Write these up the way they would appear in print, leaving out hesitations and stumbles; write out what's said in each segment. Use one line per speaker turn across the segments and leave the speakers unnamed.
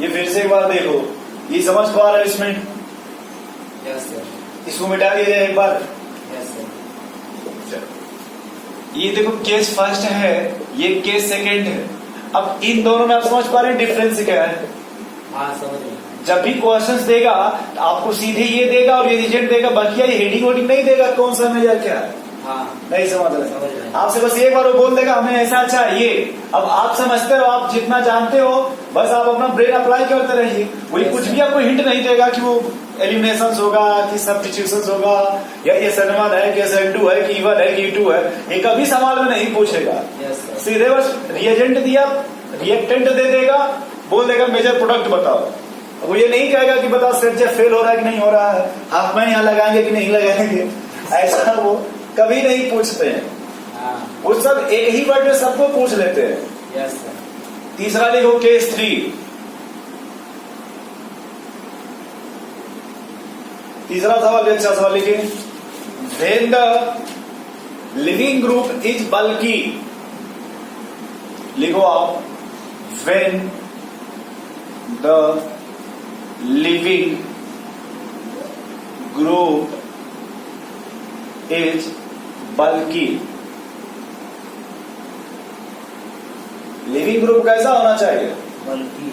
ये फिर से एक बार देखो, ये समझ पा रहे हो इसमें?
Yes sir.
इसको मिटा दिया जाए एक बार।
Yes sir.
ये देखो केस फर्स्ट है, ये केस सेकंड है। अब इन दोनों में आप समझ पा रहे हैं डिफरेंस क्या है?
हाँ समझ रहे।
जब भी क्वेश्चंस देगा तो आपको सीधे ये देगा और ये रिजल्ट देगा, बाकी ये हेडिंग वोडिंग नहीं देगा कौन सा मेजर क्या है।
हाँ
नहीं समझ
समझ रहे
रहे
हैं।
आपसे बस एक बार वो बोल देगा हमें ऐसा चाहिए। अब आप समझते हो, आप जितना जानते हो बस आप अपना ब्रेन अप्लाई करते रहिए। वही कुछ भी आपको हिंट नहीं देगा कि वो एलिमिनेशन होगा कि सब्स्टिट्यूशन होगा या ये SN1 है कि SN2 है कि E1 है कि E2 है, ये कभी सवाल में नहीं पूछेगा।
Yes sir.
सीधे बस रिएजेंट दिया, रिएक्टेंट दे देगा, बोल देगा मेजर प्रोडक्ट बताओ। वो ये नहीं कहेगा कि बताओ सेट जेफ फेल हो रहा है कि नहीं हो रहा है, हाफ में यहाँ लगाएंगे कि नहीं लगाएंगे, ऐसा वो कभी नहीं पूछते हैं।
हाँ
वो सब एक ही वर्ड में सबको पूछ लेते हैं।
Yes sir.
तीसरा लिखो केस 3। तीसरा सवाल भी अच्छा सवाल लिखे। When the leaving group is bulky, लिखो आप, when the leaving group is bulky. Leaving group कैसा होना चाहिए?
बल्कि।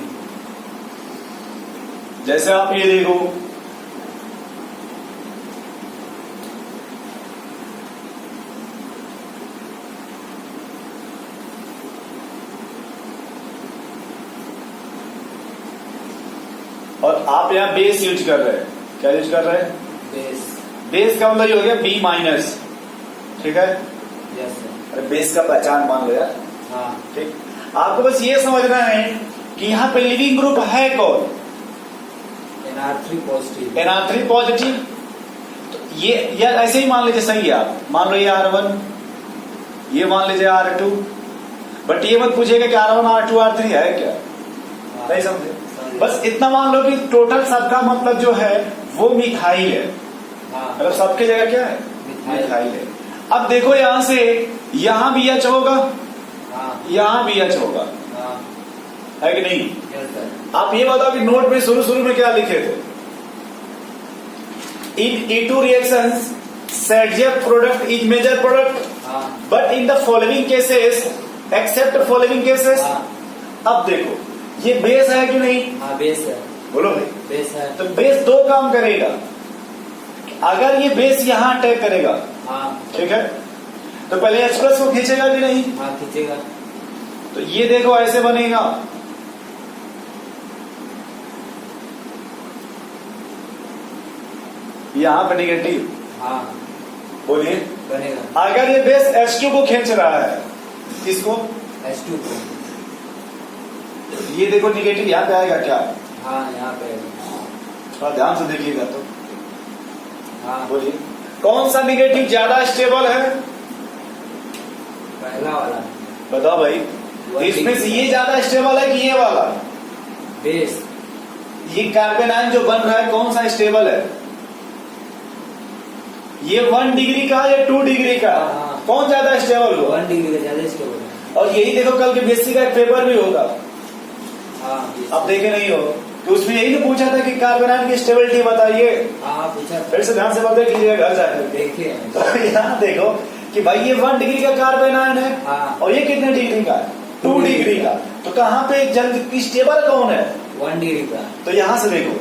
जैसे आप ये देखो, और आप यहां बेस यूज कर रहे हैं। क्या यूज कर रहे हैं?
बेस।
बेस का मतलब ये हो गया B-, ठीक है?
Yes sir.
अरे बेस का पहचान मान लो यार।
हाँ
ठीक, आपको बस ये समझना है कि यहाँ पे लिविंग ग्रुप है कौन?
NR3 positive.
NR3 positive. तो ये यार ऐसे ही मान लीजिए, सही है, आप मान लो ये R1, ये मान लीजिए R2, बट ये मत पूछेगा कि R1 R2 R3 है क्या। नहीं समझे? बस इतना मान लो कि टोटल सबका मतलब जो है वो मिथाइल है।
हाँ
मतलब सबके जगह क्या है? मिथाइल है। अब देखो यहां से यहां भी H होगा,
हाँ
यहां भी H होगा,
हाँ।
है कि नहीं?
Yes sir.
आप ये बताओ कि नोट में शुरू में क्या लिखे थे? इन E2 reactions ZF product is major product,
हाँ
but in the following cases except following cases।
हाँ
अब देखो ये बेस है कि नहीं?
हाँ बेस है।
बोलो भाई।
बेस है।
तो बेस दो काम करेगा। अगर ये बेस यहां अटैक करेगा,
हाँ
ठीक है, तो पहले H+ को खींचेगा कि नहीं?
हाँ खींचेगा।
तो ये देखो ऐसे बनेगा, यहां पर निगेटिव।
हाँ
बोलिए,
बनेगा।
अगर ये बेस H2 को खींच रहा है, किसको?
H2 को।
ये देखो निगेटिव यहां पे आएगा क्या?
हाँ यहाँ पे।
थोड़ा ध्यान से देखिएगा तो।
हाँ
बोलिए, कौन सा निगेटिव ज्यादा स्टेबल है?
पहला वाला।
बताओ भाई, इसमें से ये ज्यादा स्टेबल है कि ये वाला?
बेस।
ये कार्बन आयन जो बन रहा है कौन सा स्टेबल है? ये 1 डिग्री का या 2 डिग्री का?
हाँ।
कौन ज्यादा स्टेबल होगा?
1 डिग्री का ज्यादा स्टेबल है।
और यही देखो कल के BSc का एक पेपर भी होगा,
हाँ
आप देखे नहीं हो, तो उसमें यही तो पूछा था कि कार्बन आयन की स्टेबिलिटी बताइए।
हाँ पूछा।
फिर से ध्यान से बात कीजिएगा घर जाकर।
देखिए।
तो यहाँ देखो कि भाई ये 1 डिग्री का कार्बन आयन है,
हाँ।
और ये कितने डिग्री का है? 2 डिग्री का। तो कहाँ पे जल्द स्टेबल कौन है?
1 डिग्री का।
तो यहां से देखो,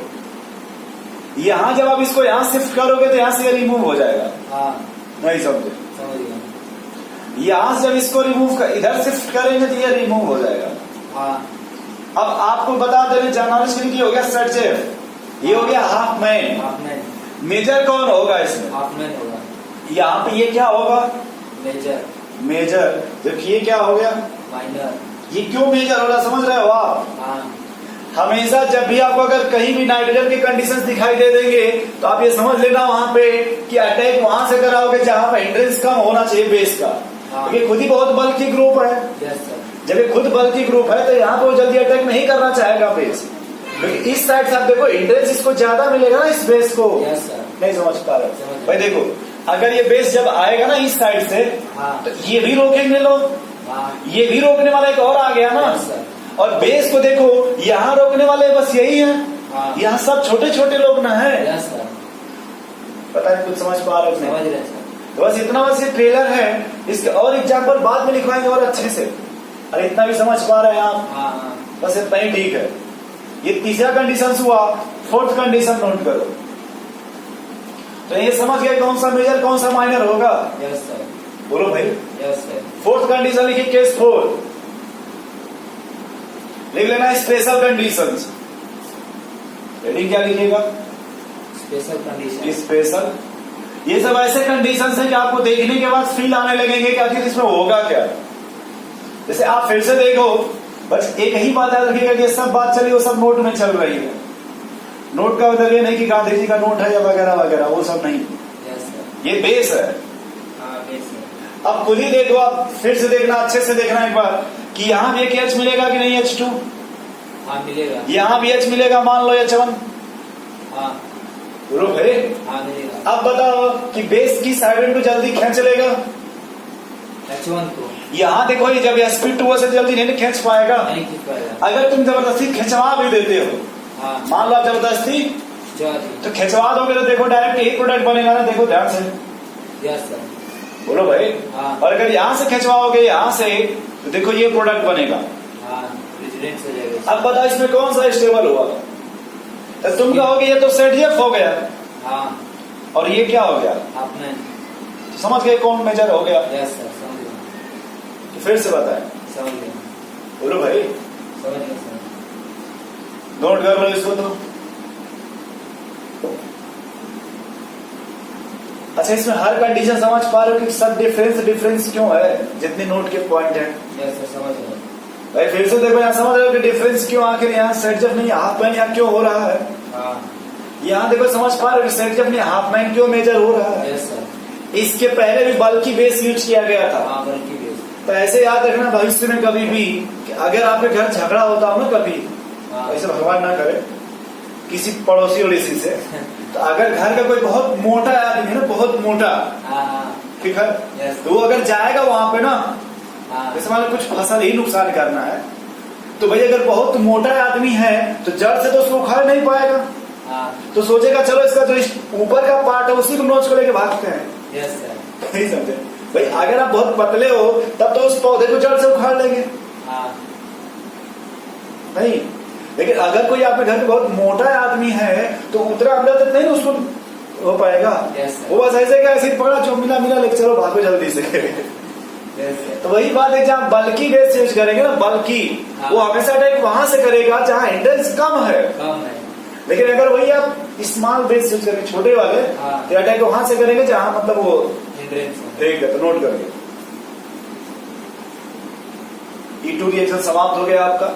यहां जब आप इसको यहां शिफ्ट करोगे तो यहां से रिमूव हो जाएगा।
हाँ
नहीं समझे?
समझ गया।
यहां से जब इसको इधर शिफ्ट करेंगे तो ये रिमूव हो जाएगा।
हाँ
अब आपको बता दें जानकारी के लिए हो गया ZF, ये हो गया half man.
Half man.
Major कौन होगा इसमें?
हाफ मैन होगा।
यहाँ पे ये क्या होगा?
मेजर।
मेजर। जबकि ये क्या हो गया?
माइनर।
ये क्यों मेजर हो रहा समझ रहे हो आप?
हाँ
हमेशा जब भी आपको अगर कहीं भी नाइट्रोजन की कंडीशंस दिखाई दे देंगे तो आप ये समझ लेना वहां पे कि अटैक वहां से कराओगे जहां पे हिंड्रेंस कम होना चाहिए बेस का।
हाँ।
ये खुद ही बहुत बल्कि ग्रुप है।
Yes sir.
जब ये खुद बल्कि ग्रुप है तो यहाँ पे वो जल्दी अटैक नहीं करना चाहेगा बेस, क्योंकि इस साइड से आप देखो हिंड्रेंस इसको ज्यादा मिलेगा ना इस बेस को।
Yes sir.
नहीं समझ पा रहे
समझ
भाई? देखो अगर ये बेस जब आएगा ना इस साइड से,
हाँ
तो ये भी रोकेंगे लोग,
हाँ।
ये भी रोकने वाला एक और आ गया ना।
Yes sir.
और बेस को देखो, यहाँ रोकने वाले बस यही है,
हाँ।
यहाँ सब छोटे छोटे लोग ना है।
यस सर,
पता नहीं कुछ समझ पा रहे हो
समझ
नहीं?
रहे सर।
तो बस इतना बस ये ट्रेलर है, इसके और एग्जाम्पल बाद में लिखवाएंगे और अच्छे से। अरे इतना भी समझ पा रहे हैं आप?
हाँ हाँ
बस इतना ही ठीक है। ये तीसरा कंडीशन हुआ, फोर्थ कंडीशन नोट करो। तो ये समझ गए कौन सा मेजर कौन सा माइनर होगा?
यस सर,
बोलो भाई।
Yes sir.
फोर्थ कंडीशन लिखिए, केस 4 लिख लेना, स्पेशल कंडीशंस। हेडिंग क्या लिखिएगा?
Special condition.
स्पेशल। ये सब ऐसे कंडीशंस हैं कि आपको देखने के बाद फील आने लगेंगे कि आखिर इसमें होगा क्या। जैसे आप फिर से देखो, बस एक ही बात याद रखिएगा कि ये सब बात चली वो सब नोट में चल रही है। नोट का मतलब ये नहीं कि गांधी जी का नोट है या वगैरह वगैरह, वो सब नहीं।
Yes sir.
ये बेस है।
हाँ बेस है।
अब खुद ही देखो, आप फिर से देखना, अच्छे से देखना एक बार कि यहाँ भी एक H मिलेगा कि नहीं, H2?
हाँ मिलेगा।
यहाँ भी H मिलेगा, मान लो H1।
हाँ
बोलो भाई।
हाँ मिलेगा।
अब बताओ कि बेस की साइड को जल्दी खींच लेगा?
H1 को
यहाँ देखो, ये जब SP2 से जल्दी नहीं खींच पाएगा।
नहीं खींच पाएगा।
अगर तुम जबरदस्ती खिंचवा भी देते हो,
हाँ
मान लो आप जबरदस्ती
चल।
तो खिंचवा दोगे तो देखो डायरेक्ट यही प्रोडक्ट बनेगा ना, देखो ध्यान से।
Yes sir.
बोलो भाई।
हाँ।
और अगर यहाँ से खिंचवाओगे यहाँ से, तो देखो ये प्रोडक्ट बनेगा।
हाँ रेजिडेंस हो जाएगा।
अब बताओ इसमें कौन सा स्टेबल हुआ? तो तुम कहोगे ये तो ZF हो गया,
हाँ
और ये क्या हो गया?
आपने।
तो समझ गए कौन मेजर हो गया?
यस सर, समझ गया।
तो फिर से बताएं।
समझ गया।
बोलो भाई।
समझ गया सर।
नोट कर लो इसको। तो अच्छा, इसमें हर कंडीशन समझ पा रहे हो कि सब डिफरेंस क्यों है, जितने नोट के पॉइंट है।
यस सर, समझ गया।
भाई फिर से देखो, यहाँ समझ रहे हो कि डिफरेंस क्यों, आखिर यहाँ सेटजफ नहीं हाफ मैन यहाँ क्यों हो रहा है?
हाँ
यहाँ देखो समझ पा रहे हो कि सेटजफ नहीं हाफ मैन क्यों मेजर हो रहा है?
Yes sir.
इसके पहले भी बल्कि बेस यूज किया गया था।
हाँ बल्कि बेस।
तो ऐसे याद रखना भविष्य में कभी भी कि अगर आपके घर झगड़ा होता हो ना कभी,
हाँ
ऐसे भगवान ना करे, किसी पड़ोसी उड़ोसी से, तो अगर घर का कोई बहुत मोटा आदमी है ना, बहुत मोटा,
हाँ हाँ
ठीक है,
यस।
तो वो अगर जाएगा वहां पे ना,
हाँ
जैसे मान लो कुछ फसल ही नुकसान करना है, तो भाई अगर बहुत मोटा आदमी है तो जड़ से तो उसको उखाड़ नहीं पाएगा।
हाँ
तो सोचेगा चलो इसका जो ऊपर का पार्ट है उसी को नोच को लेके भागते हैं।
Yes sir.
नहीं समझे भाई? अगर आप बहुत पतले हो तब तो उस पौधे को जड़ से उखाड़ लेंगे,
हाँ
नहीं। लेकिन अगर कोई आपके घर में बहुत मोटा आदमी है तो उतना अंदर तक नहीं ना उसको हो पाएगा।
Yes sir.
वो बस ऐसे का ऐसे पकड़ा, जो मिला मिला लेके चलो भागो जल्दी से।
Yes sir.
तो वही बात है, जहाँ बल्कि बेस यूज करेंगे ना, बल्कि,
हाँ।
वो हमेशा अटैक वहां से करेगा जहाँ हिंड्रेंस कम है।
कम है।
लेकिन अगर वही आप स्मॉल बेस यूज करेंगे, छोटे वाले,
हाँ।
तो अटैक वहां से करेंगे जहाँ मतलब वो
हिंड्रेंस है।
ठीक है। तो नोट करिए, E2 रिएक्शन समाप्त हो गया आपका।